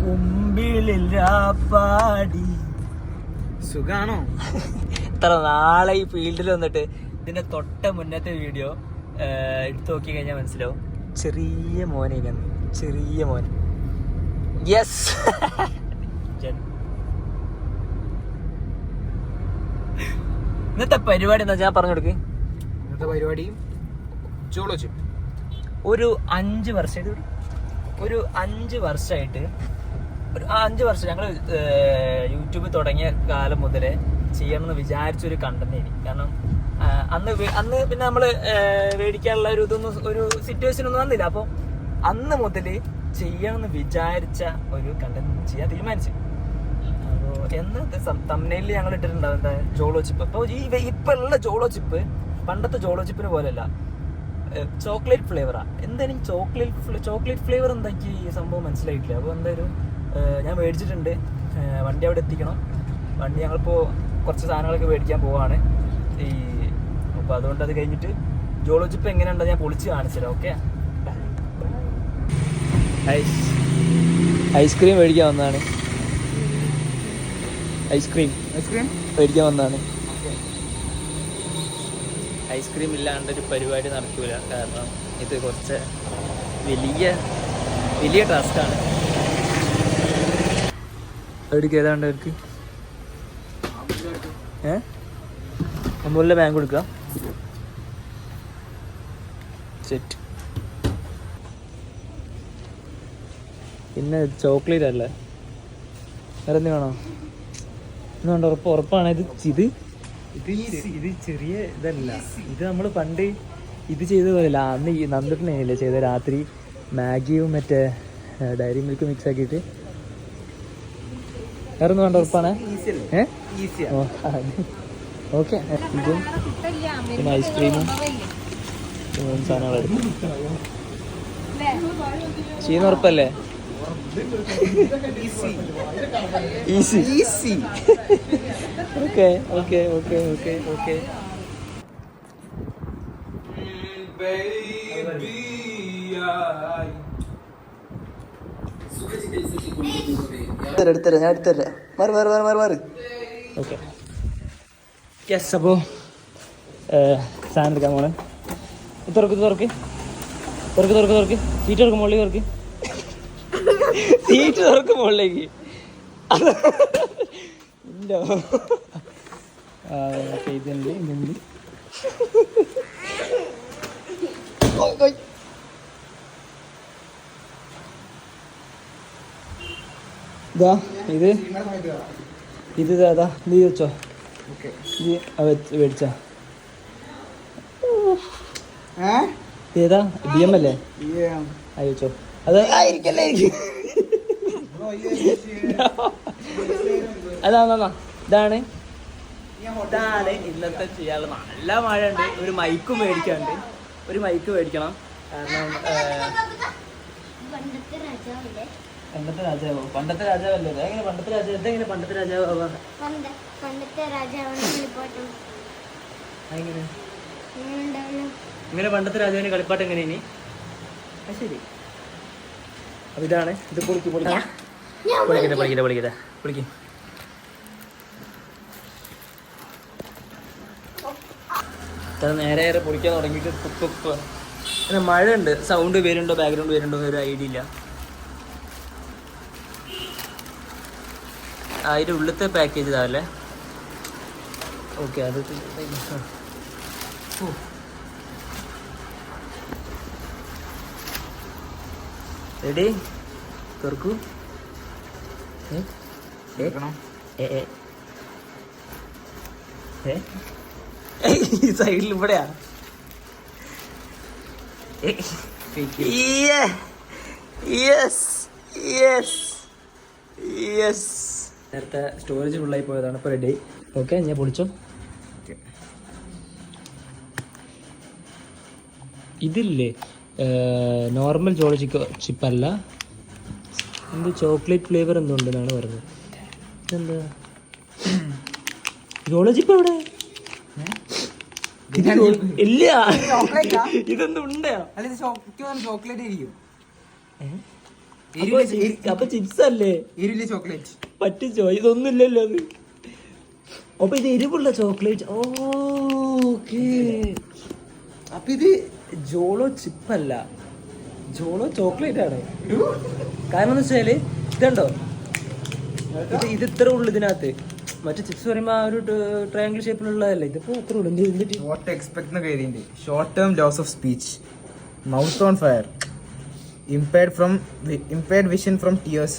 കുമ്പിളിൽ പാടി സുഖാണോ? ഇത്ര നാളെ ഈ ഫീൽഡിൽ വന്നിട്ട് ഇതിന്റെ തൊട്ട മുന്നത്തെ വീഡിയോ എടുത്തു നോക്കി കഴിഞ്ഞാൽ മനസ്സിലാവും. ചെറിയ മോനെ, ചെറിയ മോൻ. യെസ്. ഇന്നത്തെ പരിപാടി എന്താ ഞാൻ പറഞ്ഞു കൊടുക്ക്. ഇന്നത്തെ പരിപാടി ഒരു 5 വർഷമായിട്ട് ഒരു 5 വർഷമായിട്ട് ഒരു 5 വർഷം ഞങ്ങൾ യൂട്യൂബ് തുടങ്ങിയ കാലം മുതലേ ചെയ്യണമെന്ന് വിചാരിച്ചൊരു കണ്ടന്റ് ആയി. കാരണം അന്ന് പിന്നെ നമ്മൾ മേടിക്കാനുള്ള ഒരു സിറ്റുവേഷൻ ഒന്നും വന്നില്ല. അപ്പോൾ അന്ന് മുതൽ ചെയ്യണമെന്ന് വിചാരിച്ച ഒരു കണ്ടന്റ് ചെയ്യാൻ തീരുമാനിച്ചു. അപ്പോൾ എന്ന് തംബ്നെയിലിൽ ഞങ്ങൾ ഇട്ടിട്ടുണ്ടാവും എന്താ ജോളോ ചിപ്പ്. അപ്പോൾ ഇപ്പം ഉള്ള ജോളോ ചിപ്പ് പണ്ടത്തെ ജോളോ ചിപ്പിന് പോലെയല്ല, ചോക്ലേറ്റ് ഫ്ലേവറാ. എന്തായാലും ചോക്ലേറ്റ് ഫ്ലേവർ എന്താക്കി ഈ സംഭവം മനസ്സിലായിട്ടില്ല. അപ്പോൾ എന്തായാലും ഞാൻ മേടിച്ചിട്ടുണ്ട്. വണ്ടി അവിടെ എത്തിക്കണം. വണ്ടി ഞങ്ങളിപ്പോൾ കുറച്ച് സാധനങ്ങളൊക്കെ മേടിക്കാൻ പോവാണ്. അപ്പോൾ അതുകൊണ്ട് അത് കഴിഞ്ഞിട്ട് ജോളോ ചിപ്പ് എങ്ങനെയുണ്ടോ ഞാൻ പൊളിച്ച് കാണിച്ചുതരാം. ഓക്കെ, ഐസ്ക്രീം മേടിക്കാൻ വന്നതാണ്. ഐസ്ക്രീം മേടിക്കാൻ വന്നതാണ്. ഐസ്ക്രീം ഇല്ലാണ്ടൊരു പരിപാടി നടക്കൂല. കാരണം ഇത് കുറച്ച് വലിയ ടാസ്ക്കാണ്. എവിടേക്ക് ഏതാണ്ട് അവർക്ക് അമ്പൂരിലെ ബാങ്ക് കൊടുക്കുക. സെറ്റ്. പിന്നെ ചോക്ലേറ്റ് അല്ലേ, വേറെ എന്ത് വേണോ? എന്നുകൊണ്ട് ഉറപ്പാണ് ഇത് ചെറിയ ഇതല്ല. ഇത് നമ്മൾ പണ്ട് ഇത് ചെയ്ത പോലെയല്ല. അന്ന് ഈ നന്നിട്ടുണ്ടെങ്കിലേ ചെയ്ത രാത്രി മാഗിയും മറ്റേ ഡയറി മിൽക്ക് മിക്സ് ആക്കിയിട്ട്. വേറെ ഒന്നും വേണ്ട, ഉറപ്പാണ്. ഓക്കെ. ഇതും പിന്നെ ഐസ്ക്രീമും സാധനങ്ങളെടുക്കും. ചെയ്യുന്ന ഉറപ്പല്ലേ? ഈസി. ഓക്കെ. എടുത്തരാം, ഞാൻ എടുത്തരാം. മാറി. ഓക്കെ. യെസ്. അപ്പോൾ സാധനം എടുക്കാൻ പോണേ. തുറക്ക്. സീറ്റ് തുറക്കും മുകളിലേക്ക്. സീറ്റ് തുറക്കും മുകളിലേക്ക്. ഇതുണ്ട്. ഇത് നീ വെച്ചോ. മേടിച്ച ഏതാ? BM അല്ലേ? അയച്ചോ. അത് ആയിരിക്കല്ലേ. ഇതാണ് ഇന്നത്തെ ചെയ്യാനുള്ള. നല്ല മഴ ഉണ്ട്. ഒരു മൈക്ക് മേടിക്കണം. കാരണം പണ്ടത്തെ രാജാവല്ലേ? എങ്ങനെ പണ്ടത്തെ രാജാവ്? ഇതെങ്ങനെ പണ്ടത്തെ രാജാവ്? ഇങ്ങനെ പണ്ടത്തെ രാജാവിന് കളിപ്പാട്ട് എങ്ങനെ ഇനി? ശരി. അപ്പൊ ഇതാണ്. ഇത് പൊളിക്കട്ടെ. നേരെ പൊളിക്കാൻ തുടങ്ങിയിട്ട് പിന്നെ മഴ ഉണ്ട്. സൗണ്ട് വരുന്നുണ്ടോ ബാക്ക്ഗ്രൗണ്ട് വരുന്നുണ്ടോ ഒരു ഐഡിയ ഇല്ല. അതിൻ്റെ ഉള്ളിലത്തെ പാക്കേജ് ഇതാവല്ലേ? ഓക്കെ. അത് റെഡി? തുറക്കൂ. ഈ സൈഡിൽ ഇവിടെയാ. നേരത്തെ സ്റ്റോറേജ് ഫുള്ളായി പോയതാണ്. ഇപ്പോൾ റെഡി. ഓക്കെ, ഞാൻ പൊളിച്ചോ. ഇതില്ലേ നോർമൽ ജോളോ ചിപ്പല്ല, എന്ത് ചോക്ലേറ്റ് ഫ്ലേവർ എന്തുണ്ടെന്നാണ് പറഞ്ഞത്. എന്താ ജോളോ ചിപ്പ് എവിടെ? ഇല്ല, ഇതൊന്നും ഉണ്ടോ? ചോക്ലേറ്റ് ആയിരിക്കും. അപ്പൊ ചിപ്സ് അല്ലേ? എരിവില്ല ചോക്ലേറ്റ് പറ്റിച്ചോ? ഇതൊന്നും ഇല്ലല്ലോ അത്. അപ്പൊ ഇത് എരിവുള്ള ചോക്ലേറ്റ്. ഓക്കേ. അപ്പൊ ഇത് ജോളോ ചിപ്പല്ല, ജോളോ ചോക്ലേറ്റ് ആണ്. കാരണം എന്ന് വെച്ചാല് ഇതുണ്ടോ, ഇത് ഇത്ര ഉള്ളു ഇതിനകത്ത്. മറ്റേ ചിപ്സ് പറയുമ്പോ ആ ഒരു ട്രയാങ്കിൾ ഷേപ്പിലുള്ളതല്ലേ, ഇതിപ്പോ അത്ര ഉള്ളു. വാട്ട് എക്സ്പെക്ട് എഴുതിയിട്ടുണ്ട്. Short term loss of speech, mouth on fire, impaired vision from tears,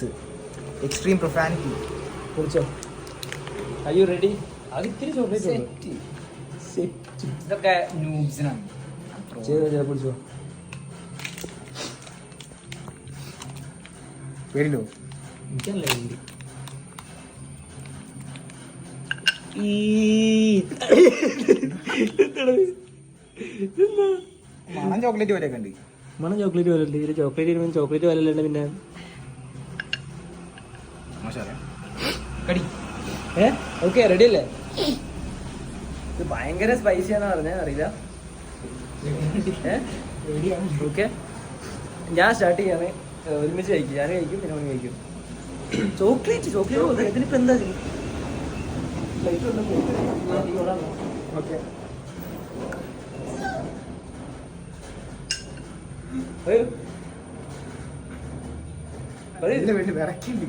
extreme profanity. കുടിച്ചോ? Are you ready? അത് ഇത്തിരി ചോക്ലേറ്റ് ഇതൊക്കെ നൂബ്സിനാണ്. കുടിച്ചോ? പേടില്ലോ എനിക്കല്ലേ വേണ്ടി. മണം ചോക്ലേറ്റ് പോലെയൊക്കെ ഉണ്ട്. മണം ചോക്ലേറ്റ് പോലെ ഉണ്ട്. ഇതിൽ ചോക്ലേറ്റ് പോലെ അല്ലാണ്ട് പിന്നെ ഓക്കെ റെഡി അല്ലേ? ഇത് ഭയങ്കര സ്പൈസിയാന്ന് പറഞ്ഞാൽ അറിയില്ല. ഓക്കെ, ഞാൻ സ്റ്റാർട്ട് ചെയ്യാന്. ഒരുമിച്ച് കഴിക്കും, ഞാൻ കഴിക്കും, പിന്നെ അവൻ കഴിക്കും. ചോക്ലേറ്റ് ഇതിനിപ്പോ എന്താ ഓക്കെ. വിറക്കുണ്ട്.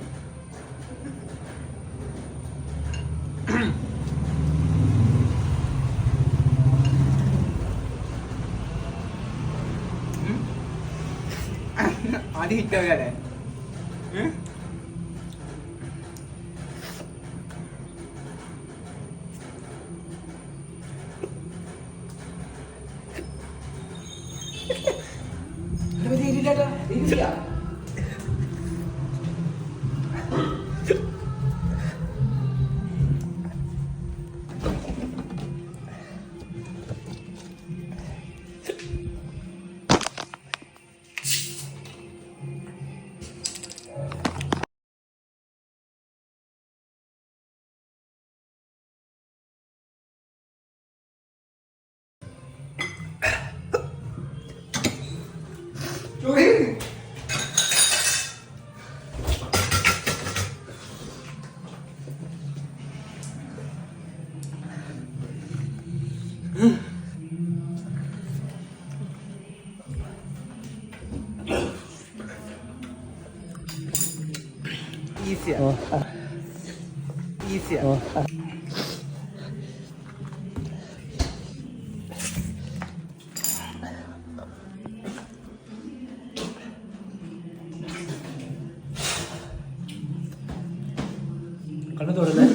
ആദ്യം ഹിറ്റാകാല്ലേ? ഈസിയാ. കണ്ണു തൊടല്ലേ?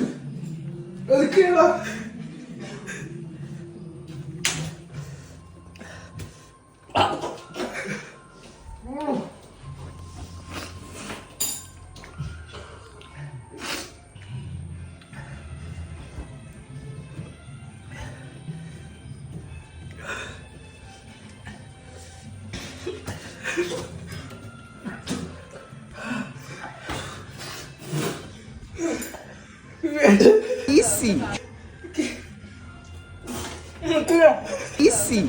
Easy. Easy.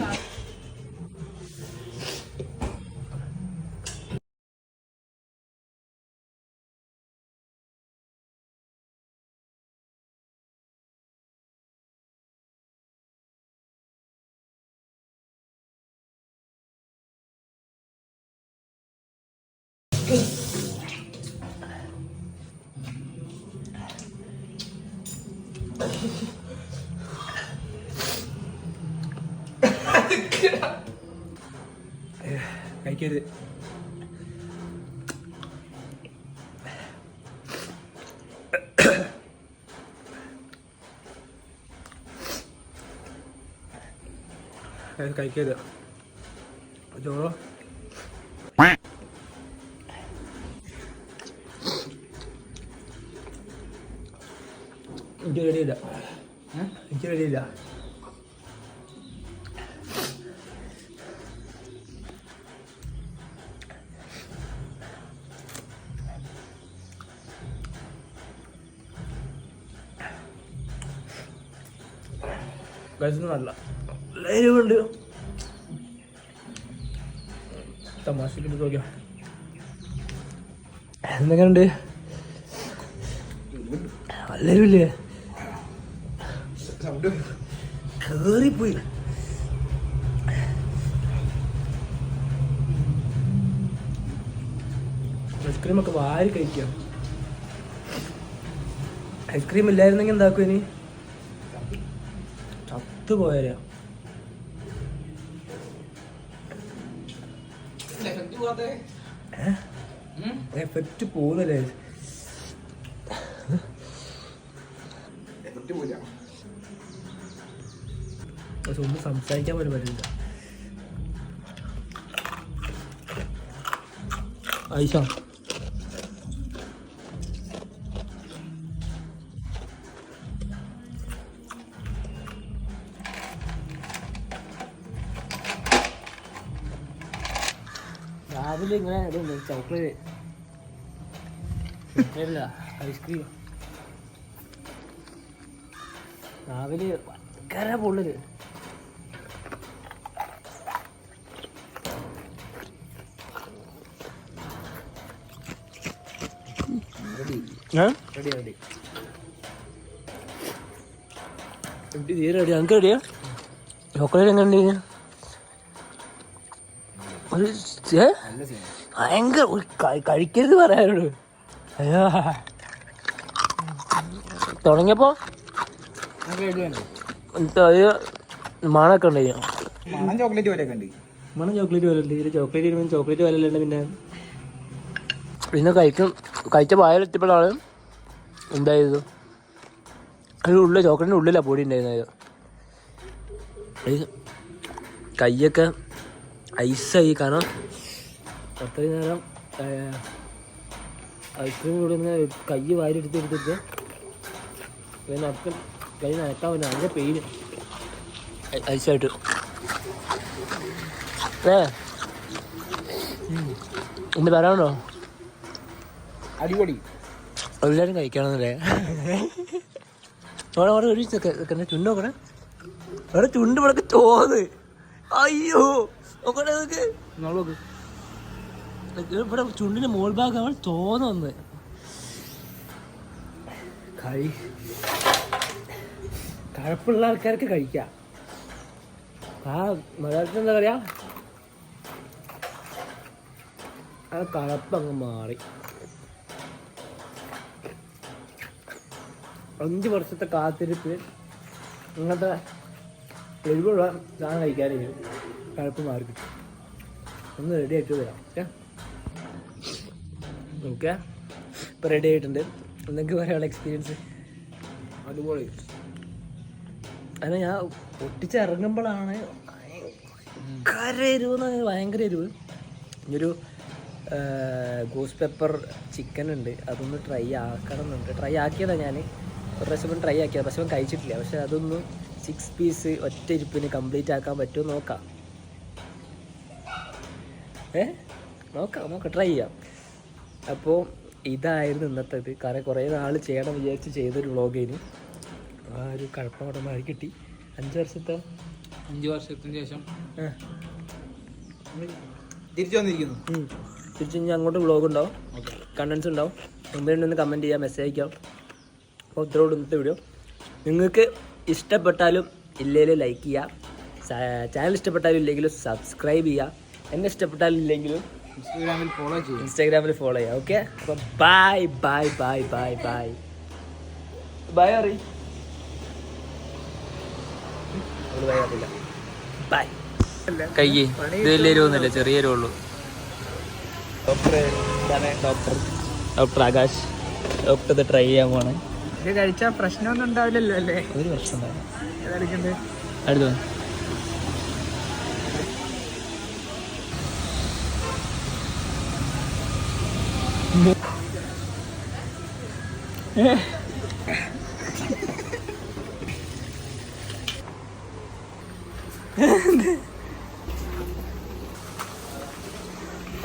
കഴിക്കരുത്. കഴിക്കരുത്. ചോറോ എനിക്ക് റെഡിയില്ല. എനിക്ക് റെഡിയില്ല. നല്ല എരിവുണ്ട്. തമാശക്ക് നോക്കിയാ എന്തെങ്ങനുണ്ട്? എല്ലാവരും ഇല്ലേ? കേറിപ്പോയി. ഐസ്ക്രീമൊക്കെ വാരി കഴിക്കാം. ഐസ്ക്രീം ഇല്ലായിരുന്നെങ്കിൽ എന്താക്കും ഇനി? ചത്തുപോയാലോ. എഫക്റ്റ് പോകുന്നല്ലേ? ഒന്നും സംസാരിക്കാൻ പോലും പറ്റില്ല. ഐഷ രാവിലെ ഇങ്ങനെ ഇതുണ്ട് ചോക്ലേറ്റ് അല്ല ഐസ്ക്രീം. രാവിലെ ഭയങ്കര പൊള്ളല്. റെഡി തീരെ റെഡി. എനിക്ക് റെഡിയാ. ചോക്ലേറ്റ് എങ്ങനെ ഉണ്ട്? ഭയങ്കര കഴിക്കരുത് പറയാനോട്. അയ്യോ തുടങ്ങിയപ്പോ മണൊക്കെ ഉണ്ടായി. മണം ചോക്ലേറ്റ് പോലെ ഉണ്ട്. ചോക്ലേറ്റ് വിലയുണ്ട്. പിന്നെ കഴിച്ച പായലെത്തിയപ്പോഴാണ് എന്തായത്, അതിൻ്റെ ഉള്ളിൽ ചോക്ലേറ്റിൻ്റെ ഉള്ളിലാണ് പൊടി ഉണ്ടായിരുന്നത്. കയ്യൊക്കെ ഐസായി. കാരണം അത്രയും നേരം ഐസ്ക്രീം കൂടെ കൈ വാരിയെടുത്തിട്ട് പിന്നെ അപ്പം കൈ നനക്കാൻ പറ്റില്ല. അതിൻ്റെ പെയിന് ഐസായിട്ട്. ഒന്ന് പറയാനുണ്ടോ? അടിപൊളി. എല്ലാവരും കഴിക്കണമെന്നല്ലേ? അവിടെ അവിടെ ഒരു ചുണ്ട് നോക്കണേ. അവിടെ ചുണ്ട് ഇവിടെ തോന്ന്. അയ്യോ നോക്കണേ നോക്ക്. ഇവിടെ ചുണ്ടിന്റെ മോൾ ഭാഗം അവൾ തോന്നുന്നു. കഴപ്പുള്ള ആൾക്കാർക്ക് കഴിക്കാം. ആ മലയാളത്തിൽ എന്താ പറയാ, ആ കഴപ്പങ്ങ് മാറി. 5 വർഷത്തെ കാത്തിരിപ്പ് അങ്ങനത്തെ എരിവുള്ള സാധനം കഴിക്കാനും കഴപ്പ് മാറി കിട്ടും. ഒന്ന് റെഡി ആയിട്ട് തരാം. ഓക്കെ ഇപ്പം റെഡി ആയിട്ടുണ്ട്. എന്തൊക്കെ പറയാനുള്ള എക്സ്പീരിയൻസ്? അതുപോലെ അല്ല, ഞാൻ പൊട്ടിച്ചിറങ്ങുമ്പോഴാണ് ഭയങ്കര എരിവ് എന്ന് പറഞ്ഞാൽ ഭയങ്കര എരിവ്. ഇനിയൊരു ഗോസ് പെപ്പർ ചിക്കൻ ഉണ്ട്, അതൊന്ന് ട്രൈ ആക്കണം എന്നുണ്ട്. ട്രൈ ആക്കിയതാണ് ഞാൻ ഒരു പ്രാവശ്യം ട്രൈ ആക്കിയത്, പക്ഷെ കഴിച്ചിട്ടില്ല. പക്ഷെ അതൊന്ന് 6 പീസ് ഒറ്റ ഇരിപ്പിന് കംപ്ലീറ്റ് ആക്കാൻ പറ്റുമോ നോക്കാം. നോക്കാം ട്രൈ ചെയ്യാം. അപ്പോൾ ഇതായിരുന്നു ഇന്നത്തേത്. കാരണം കുറേ നാൾ ചെയ്യണം വിചാരിച്ച് ചെയ്തൊരു വ്ളോഗിന് ആ ഒരു കഴപ്പം മാറി കിട്ടി. 5 വർഷത്തിന് ശേഷം തിരിച്ചു വന്നിരിക്കുന്നു. തിരിച്ച് ഇനി അങ്ങോട്ട് വ്ളോഗ് ഉണ്ടാവും, കണ്ടൻസ് ഉണ്ടാവും. മുമ്പേ കമൻറ്റ് ചെയ്യാം, മെസ്സേജ് അയക്കാം. അപ്പോൾ ഇത്രയോട് ഇന്നത്തെ വീഡിയോ. നിങ്ങൾക്ക് ഇഷ്ടപ്പെട്ടാലും ഇല്ലെങ്കിലും ലൈക്ക് ചെയ്യുക, ചാനൽ ഇഷ്ടപ്പെട്ടാലും ഇല്ലെങ്കിലും സബ്സ്ക്രൈബ് ചെയ്യുക, എന്നെ ഇഷ്ടപ്പെട്ടാലും ഇല്ലെങ്കിലും ഇൻസ്റ്റാഗ്രാമിൽ ഫോളോ ചെയ്യുക. ഓക്കെ, അപ്പോൾ bye bye bye bye bye bye അറി ബൈ. കൈ ഇത് വലിയ എരിവൊന്നുമില്ല, ചെറിയ എരിവുള്ളൂ. ഡോക്ടർ ആകാശ്. ഡോക്ടർ ഇത് ട്രൈ ചെയ്യാൻ പോണേ. ഇത് കഴിച്ചാൽ പ്രശ്നമൊന്നും ഉണ്ടാവില്ലല്ലോ അല്ലേ? ഒരു പ്രശ്നം ഉണ്ടാവില്ല. അടുത്ത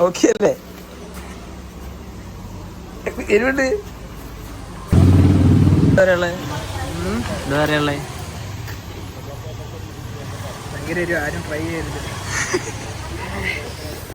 ഓക്കെ അല്ലേ? എരിവുണ്ട്. എന്താ പറയാനുള്ളത്? ഭയങ്കര ആരും ട്രൈ ചെയ്യരുത്.